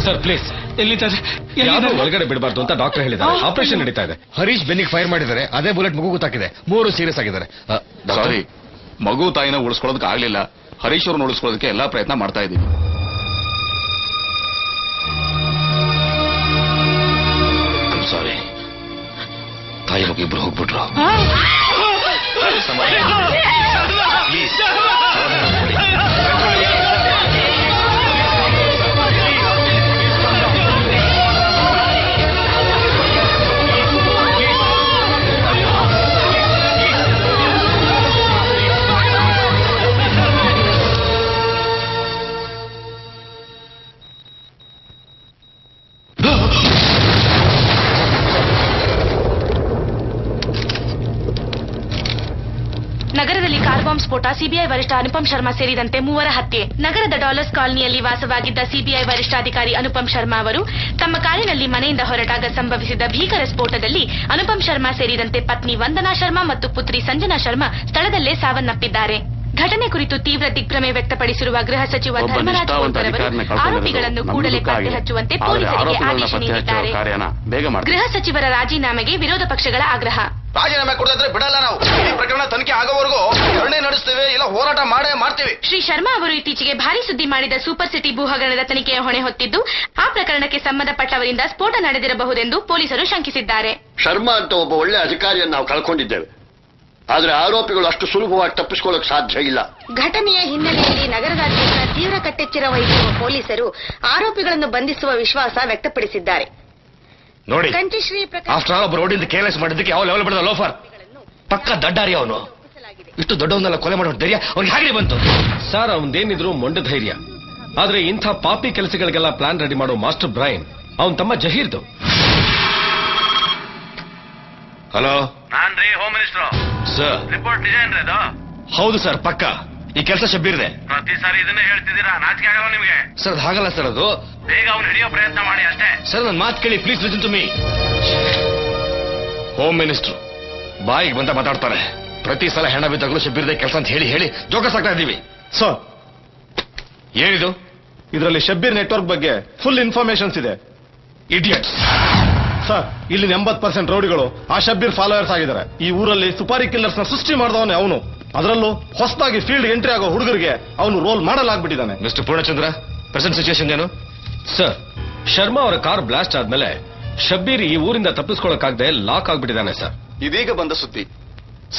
Sir please ಯಾರು ಒಳಗಡೆ ಬಿಡಬಾರ್ದು ಅಂತ ಡಾಕ್ಟರ್ ಹೇಳಿದ್ದಾರೆ. ಆಪರೇಷನ್ ನಡೀತಾ ಇದೆ. ಹರೀಶ್ ಬೆನ್ನಿಗೆ ಫೈರ್ ಮಾಡಿದ್ದಾರೆ. ಅದೇ ಬುಲೆಟ್ ಮಗು ಗೊತ್ತಾಗಿದೆ. 3 ಸೀರಿಯಸ್ ಆಗಿದ್ದಾರೆ. ಸಾರಿ, ಮಗು ತಾಯಿನ ಉಳಿಸ್ಕೊಳ್ಳೋದಕ್ಕೆ ಆಗ್ಲಿಲ್ಲ. ಹರೀಶ್ ಅವ್ರನ್ನ ಉಳಿಸ್ಕೊಳ್ಳೋದಕ್ಕೆ ಎಲ್ಲಾ ಪ್ರಯತ್ನ ಮಾಡ್ತಾ ಇದ್ದೀವಿ. ಸಾರಿ, ತಾಯಿ ಮಗು ಇಬ್ರು ಹೋಗ್ಬಿಟ್ರು. ಪ್ಲೀಸ್ ನಗರದಲ್ಲಿ ಕಾರ್ ಬಾಂಬ್ ಸ್ಫೋಟ, ಸಿಬಿಐ ವರಿಷ್ಠ ಅನುಪಮ್ ಶರ್ಮಾ ಸೇರಿದಂತೆ 3 ಹತ್ಯೆ. ನಗರದ ಡಾಲರ್ಸ್ ಕಾಲನಿಯಲ್ಲಿ ವಾಸವಾಗಿದ್ದ ಸಿಬಿಐ ವರಿಷ್ಠಾಧಿಕಾರಿ ಅನುಪಮ್ ಶರ್ಮಾ ಅವರು ತಮ್ಮ ಕಾರಿನಲ್ಲಿ ಮನೆಯಿಂದ ಹೊರಟಾಗ ಸಂಭವಿಸಿದ ಭೀಕರ ಸ್ಫೋಟದಲ್ಲಿ ಅನುಪಮ್ ಶರ್ಮಾ ಸೇರಿದಂತೆ ಪತ್ನಿ ವಂದನಾ ಶರ್ಮಾ ಮತ್ತು ಪುತ್ರಿ ಸಂಜನಾ ಶರ್ಮಾ ಸ್ಥಳದಲ್ಲೇ ಸಾವನ್ನಪ್ಪಿದ್ದಾರೆ. ಘಟನೆ ಕುರಿತು ತೀವ್ರ ದಿಗ್ಭ್ರಮೆ ವ್ಯಕ್ತಪಡಿಸಿರುವ ಗೃಹ ಸಚಿವ ಧರ್ಮರಾಜ್ ಆರೋಪಿಗಳನ್ನು ಕೂಡಲೇ ಪತ್ತೆ ಹಚ್ಚುವಂತೆ ಪೊಲೀಸರಿಗೆ ಆದೇಶ ನೀಡಿದ್ದಾರೆ. ಗೃಹ ಸಚಿವರ ರಾಜೀನಾಮೆಗೆ ವಿರೋಧ ಪಕ್ಷಗಳ ಆಗ್ರಹ. ರಾಜೀನಾಮೆ ಕೊಡದಿದ್ರೆ ಬಿಡಲ್ಲ, ನಾವು ಈ ಪ್ರಕರಣ ತನಿಖೆ ಆಗೋವರೆಗೂ ಧರಣಿ ನಡೆಸ್ತೇವೆ, ಇಲ್ಲ ಹೋರಾಟ ಮಾಡೇ ಮಾಡ್ತೀವಿ. ಶ್ರೀ ಶರ್ಮಾ ಅವರು ಇತ್ತೀಚೆಗೆ ಭಾರಿ ಸುದ್ದಿ ಮಾಡಿದ ಸೂಪರ್ ಸಿಟಿ ಭೂ ಹಗರಣದ ತನಿಖೆಯ ಹೊಣೆ ಹೊತ್ತಿದ್ದು, ಆ ಪ್ರಕರಣಕ್ಕೆ ಸಂಬಂಧಪಟ್ಟವರಿಂದ ಸ್ಫೋಟ ನಡೆದಿರಬಹುದೆಂದು ಪೊಲೀಸರು ಶಂಕಿಸಿದ್ದಾರೆ. ಶರ್ಮಾ ಅಂತ ಒಬ್ಬ ಒಳ್ಳೆ ಅಧಿಕಾರಿಯನ್ನು ನಾವು ಕಳ್ಕೊಂಡಿದ್ದೇವೆ. ಆದರೆ ಆರೋಪಿಗಳು ಅಷ್ಟು ಸುಲಭವಾಗಿ ತಪ್ಪಿಸಿಕೊಳ್ಳೋಕೆ ಸಾಧ್ಯ ಇಲ್ಲ. ಘಟನೆಯ ಹಿನ್ನೆಲೆಯಲ್ಲಿ ನಗರದಾದ್ಯಂತ ತೀವ್ರ ಕಟ್ಟೆಚ್ಚರ ವಹಿಸಿರುವ ಪೊಲೀಸರು ಆರೋಪಿಗಳನ್ನು ಬಂಧಿಸುವ ವಿಶ್ವಾಸ ವ್ಯಕ್ತಪಡಿಸಿದ್ದಾರೆ. ನೋಡಿ, ಆಫ್ಟರ್ ಆಲ್ ಒಬ್ಬರು ರೋಡಿಂದ ಕೇರ್ಲೆಸ್ ಮಾಡಿದ್ದಕ್ಕೆ ಯಾವ ಲೆವೆಲ್ ಬಿಡದ ಲೋಫರ್. ಪಕ್ಕ ದಡ್ಡಾರಿ ಅವನು. ಇಷ್ಟು ದೊಡ್ಡವನ್ನೆಲ್ಲ ಕೊಲೆ ಮಾಡೋ ಧೈರ್ಯ ಅವ್ನಿಗೆ ಹಾಗೆ ಬಂತು. ಸರ್, ಅವನದೇನಿದ್ರು ಮೊಂಡ ಧೈರ್ಯ. ಆದ್ರೆ ಇಂಥ ಪಾಪಿ ಕೆಲಸಗಳಿಗೆಲ್ಲ ಪ್ಲಾನ್ ರೆಡಿ ಮಾಡೋ ಮಾಸ್ಟರ್ ಬ್ರೈನ್ ಅವನ್ ತಮ್ಮ ಜಹೀರ್ದು. ಹಲೋ, ನಾನ್ರಿ ಹೋಮ್ ಮಿನಿಸ್ಟರ್ ಸರ್. ರಿಪೋರ್ಟ್ ನಿಜ ಏನ್ರಿ ಅದು? ಹೌದು ಸರ್, ಪಕ್ಕ. ಈ ಕೆಲಸ ಶಬ್ಬಿರ್ದೆ. ಪ್ರತಿ ಸಾರಿ ಇದನ್ನೇ ಹೇಳ್ತಿದ್ದೀರಾ, ನಾಚಿಕೆ ಆಗಲ್ಲ ನಿಮ್ಗೆ? ಸರ್, ಅದು ಹಾಗಲ್ಲ ಸರ್. ಅದು ಬೇಗ ಅವ್ನು ಹಿಡಿಯೋ ಪ್ರಯತ್ನ ಮಾಡಿ ಅಷ್ಟೇ. ಸರ್, ನನ್ನ ಮಾತು ಕೇಳಿ please, listen to me. Home minister ಬಾಯಿಗೆ ಬಂದ ಮಾತಾಡ್ತಾರೆ. ಪ್ರತಿ ಸಲ ಹೆಣ ಬಿದ್ದಾಗಲೂ ಶಬ್ಬಿರ್ದೆ ಕೆಲಸ ಅಂತ ಹೇಳಿ ಹೇಳಿ ಜೋಕಸ್ ಆಗ್ತಾ ಇದ್ದೀವಿ. ಸರ್, ಏನಿದು? ಇದರಲ್ಲಿ ಶಬ್ಬೀರ್ ನೆಟ್ವರ್ಕ್ ಬಗ್ಗೆ ಫುಲ್ ಇನ್ಫಾರ್ಮೇಶನ್ಸ್ ಇದೆ. ಇಡಿಯಟ್ಸ್. ಸರ್, ಇಲ್ಲಿ 80% ರೌಡಿಗಳು ಆ ಶಬ್ಬೀರ್ ಫಾಲೋವರ್ಸ್ ಆಗಿದ್ದಾರೆ. ಈ ಊರಲ್ಲಿ ಸುಪಾರಿ ಕಿಲ್ಲರ್ಸ್ ನ ಸೃಷ್ಟಿ ಮಾಡಿದವನೇ ಅವನು. ಅದರಲ್ಲೂ ಹೊಸದಾಗಿ ಫೀಲ್ಡ್ ಎಂಟ್ರಿ ಆಗೋ ಹುಡುಗರಿಗೆ ಅವನು ರೋಲ್ ಮಾಡಲ್ ಆಗ್ಬಿಟ್ಟಿದ್ದಾನೆ. ಮಿಸ್ಟರ್ ಪೂರ್ಣಚಂದ್ರ, ಪ್ರೆಸೆಂಟ್ ಸಿಚುಯೇಷನ್ ಏನು? ಸರ್, ಶರ್ಮಾ ಅವರ ಕಾರ್ ಬ್ಲಾಸ್ಟ್ ಆದ್ಮೇಲೆ ಶಬ್ಬೀರ್ ಈ ಊರಿಂದ ತಪ್ಪಿಸ್ಕೊಳ್ಳೋಕಾಗದೆ ಲಾಕ್ ಆಗ್ಬಿಟ್ಟಿದ್ದಾನೆ ಸರ್. ಇದೀಗ ಬಂದ ಸುದ್ದಿ.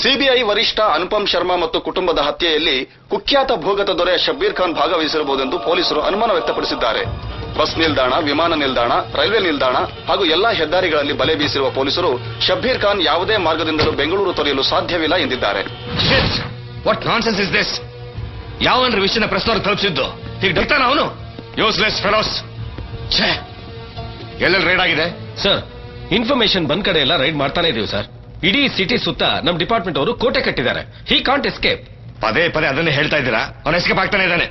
ಸಿಬಿಐ ವರಿಷ್ಠ ಅನುಪಮ್ ಶರ್ಮಾ ಮತ್ತು ಕುಟುಂಬದ ಹತ್ಯೆಯಲ್ಲಿ ಕುಖ್ಯಾತ ಭೂಗತ ದೊರೆ ಶಬ್ಬೀರ್ ಖಾನ್ ಭಾಗವಹಿಸಿರಬಹುದೆಂದು ಪೊಲೀಸರು ಅನುಮಾನ ವ್ಯಕ್ತಪಡಿಸಿದ್ದಾರೆ. ಬಸ್ ನಿಲ್ದಾಣ, ವಿಮಾನ ನಿಲ್ದಾಣ, ರೈಲ್ವೆ ನಿಲ್ದಾಣ ಹಾಗೂ ಎಲ್ಲಾ ಹೆದ್ದಾರಿಗಳಲ್ಲಿ ಬಲೆ ಬೀಸಿರುವ ಪೊಲೀಸರು ಶಬ್ಬೀರ್ ಖಾನ್ ಯಾವುದೇ ಮಾರ್ಗದಿಂದಲೂ ಬೆಂಗಳೂರು ತೊರೆಯಲು ಸಾಧ್ಯವಿಲ್ಲ ಎಂದಿದ್ದಾರೆ. What nonsense is this? ಯಾವನ್ರ ವಿಷಯನ ಪ್ರಶ್ನವ್ರು ತಲುಪಿಸಿದ್ದು? ಈಗ ಡಕ್ತಾನ ಅವನು? Useless fellows. ಎಲ್ಲೆಲ್ಲಿ ರೈಡ್ ಆಗಿದೆ ಸರ್? ಇನ್ಫಾರ್ಮೇಶನ್ ಬಂದ್ ಕಡೆ ಎಲ್ಲ ರೈಡ್ ಮಾಡ್ತಾನೆ ಇದೀವಿ ಸರ್. ಇಡೀ ಸಿಟಿ ಸುತ್ತ ನಮ್ ಡಿಪಾರ್ಟ್ಮೆಂಟ್ ಅವರು ಕೋಟೆ ಕಟ್ಟಿದ್ದಾರೆ. He can't escape. ಪದೇ ಪದೇ ಅದನ್ನೇ ಹೇಳ್ತಾ ಇದ್ದೀರಾ. ಅವನು ಎಸ್ಕೇಪ್ ಆಗ್ತಾನೆ ಇದ್ದಾನೆ.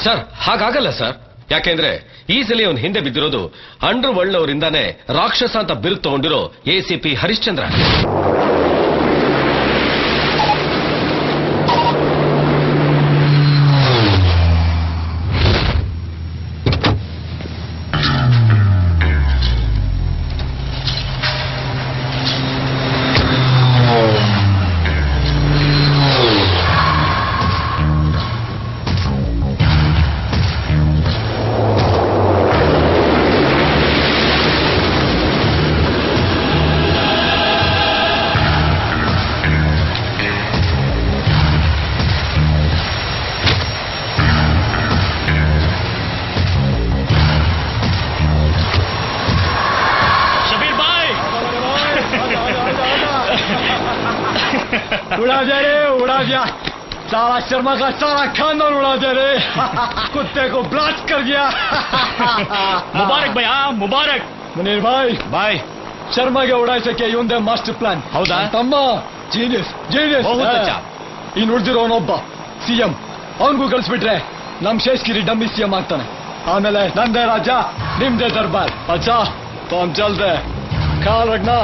ಸರ್, ಹಾಗಾಗಲ್ಲ ಸರ್. ಯಾಕೆಂದ್ರೆ ಈ ಸಲ ಅವನು ಹಿಂದೆ ಬಿದ್ದಿರೋದು ಅಂಡರ್ ವರ್ಲ್ಡ್ ಅವರಿಂದಾನೇ ರಾಕ್ಷಸ ಅಂತ ಬಿರುದು ತಗೊಂಡಿರೋ ACP ಹರಿಶ್ಚಂದ್ರ. उड़ा जा रे, उड़ा जा। सारा शर्मा का सारा खानदान उड़ा जा रे। कुत्ते को ब्लास्ट कर दिया। ಮುಬಾರಕ್ ಭಯ್ಯ, ಮುಬಾರಕ್. ಮುನೀರ್ ಭಾಯ್, ಬಾಯ್. ಶರ್ಮಾಗೆ ಉಡಾಯಿಸಕ್ಕೆ ಇವಂದೇ ಮಾಸ್ಟರ್ ಪ್ಲಾನ್. ಹೌದಾ? ತಮ್ಮ ಜೀನಿಯಸ್, ಜೀನಿಯಸ್. ಇನ್ ಉಳಿದಿರೋನೊಬ್ಬ CM. ಅವನಿಗೂ ಕಳಿಸ್ಬಿಟ್ರೆ ನಮ್ ಶೇಷ್ಗಿರಿ ಡಮ್ಮಿ CM ಆಗ್ತಾನೆ. ಆಮೇಲೆ ನಂದೇ ರಾಜ, ನಿಮ್ದೇ ದರ್ಬಾರ್. ಅಚ್ಚಾ तो हम चलते हैं, ख्याल रखना.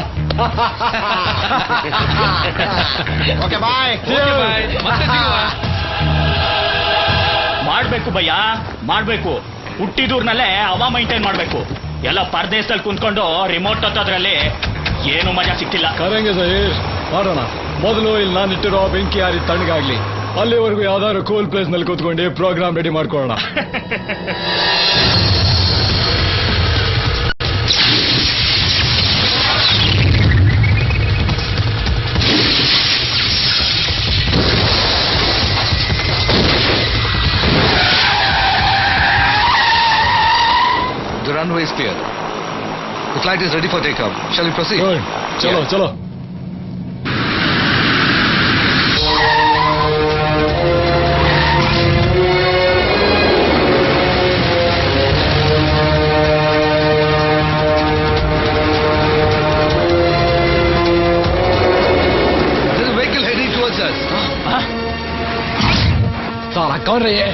Okay bye. ಮಾಡ್ಬೇಕು ಭಯ್ಯ, ಮಾಡ್ಬೇಕು. ಹುಟ್ಟಿದೂರ್ನಲ್ಲೇ ಹವಾ ಮೈಂಟೈನ್ ಮಾಡ್ಬೇಕು. ಎಲ್ಲ ಪರದೇಶದಲ್ಲಿ ಕುಂತ್ಕೊಂಡು ರಿಮೋಟ್ ಹತ್ತೋದ್ರಲ್ಲಿ ಏನು ಮಜಾ ಸಿಕ್ತಿಲ್ಲ. ಕರೆಂಗೆ ಸರ್, ಮಾಡೋಣ. ಮೊದಲು ಇಲ್ಲಿ ನಾನು ಇಟ್ಟಿರೋ ಬೆಂಕಿ ಯಾರಿ ತಣ್ಣಗಾಗ್ಲಿ, ಅಲ್ಲಿವರೆಗೂ ಯಾವ್ದಾದ್ರು ಕೂಲ್ ಪ್ಲೇಸ್ ನಲ್ಲಿ ಕೂತ್ಕೊಂಡು ಪ್ರೋಗ್ರಾಮ್ ರೆಡಿ ಮಾಡ್ಕೊಳ್ಳೋಣ. The runway is clear. The flight is ready for takeoff. Shall we proceed? Chalo, chalo. There's a vehicle heading towards us. साला कौन रही है?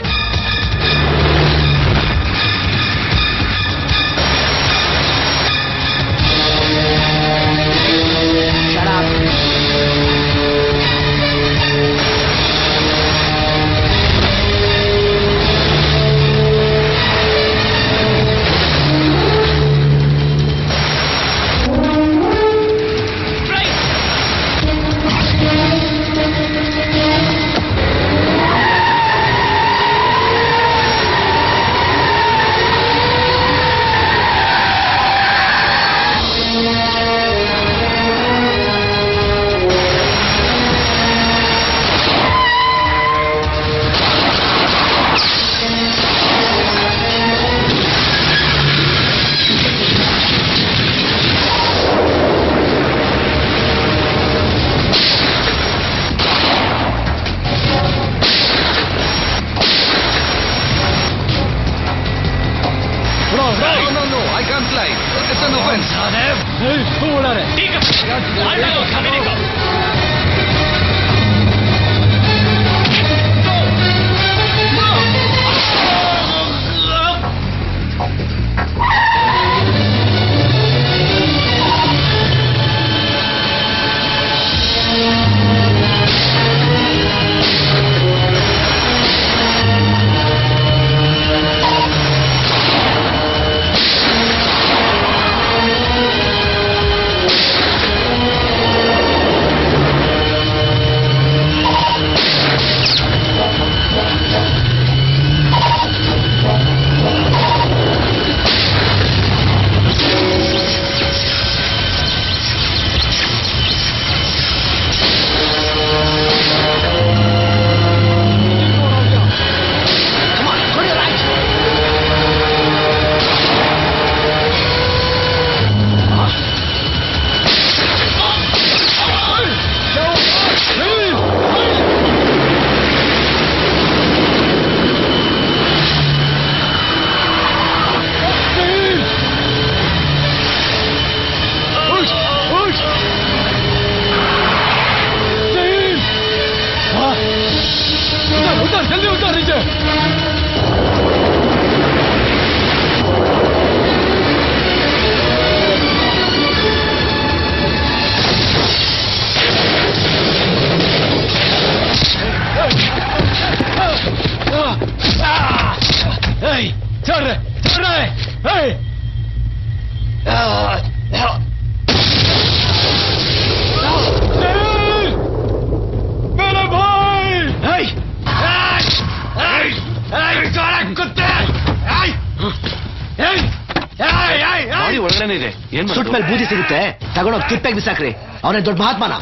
ಸುಟ್ ಮೇಲೆ ಬೂದಿ ಸಿಗುತ್ತೆ, ತಗೊಂಡೋಗಿ ತಿಪ್ಪೆಗೆ ಬಿಸಾಕ್ರಿ. ಅವನೇ ದೊಡ್ಡ ಮಹಾತ್ಮನ.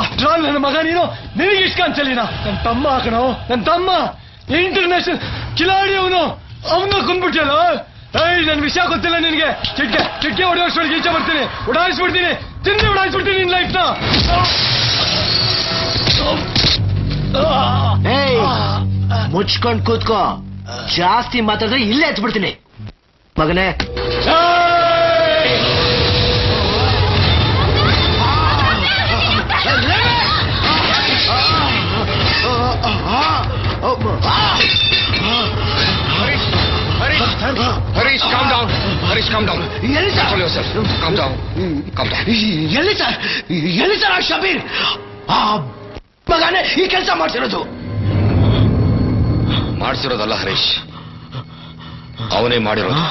ಆಫ್ಟರ್ ನನ್ನ ಮಗ ನೀನು, ನಿನಗೆ ಇಷ್ಟ ಅನ್ಸಲಿನ? ನನ್ನ ತಮ್ಮ ಹಾಕಣೋ, ನನ್ನ ತಮ್ಮ ಇಂಟರ್ನ್ಯಾಷನಲ್ ಕಿಲಾಡಿ ಅವನು. ಅವನ್ನ ಕುಂದ್ಬಿಟ್ಟಲ್ಲ. ನನ್ ವಿಷಯ ಗೊತ್ತಿಲ್ಲ ನಿನ್ಗೆ. ಚಿಟ್ಕೆ ಹೊಡೆಯೋಷ್ಟೊಳಗೆ ಈಚೆ ಬರ್ತೀನಿ, ಉಡಾಯಿಸ್ಬಿಡ್ತೀನಿ, ತಿಂದು ಉಡಾಯಿಸ್ಬಿಡ್ತೀನಿ ನಿನ್ ಲೈಫ್ನ. ಮುಚ್ಕೊಂಡ್ ಕೂತ್ಕೋ, ಜಾಸ್ತಿ ಮಾತಾಡಿದ್ರೆ ಇಲ್ಲೇ ಹಚ್ಬಿಡ್ತೀನಿ ಮಗನೇ. Harish, calm down. Harish, calm down. Control yourself. Calm down. Calm down. ಎಲ್ಲಿ ಸರ್ ಆ ಶಬೀರ್? ಮಗನೇ ಈ ಕೆಲಸ ಮಾಡ್ತಿರೋದಲ್ಲ ಹರೀಶ್. ಅವನೇ ಮಾಡಿರೋದು.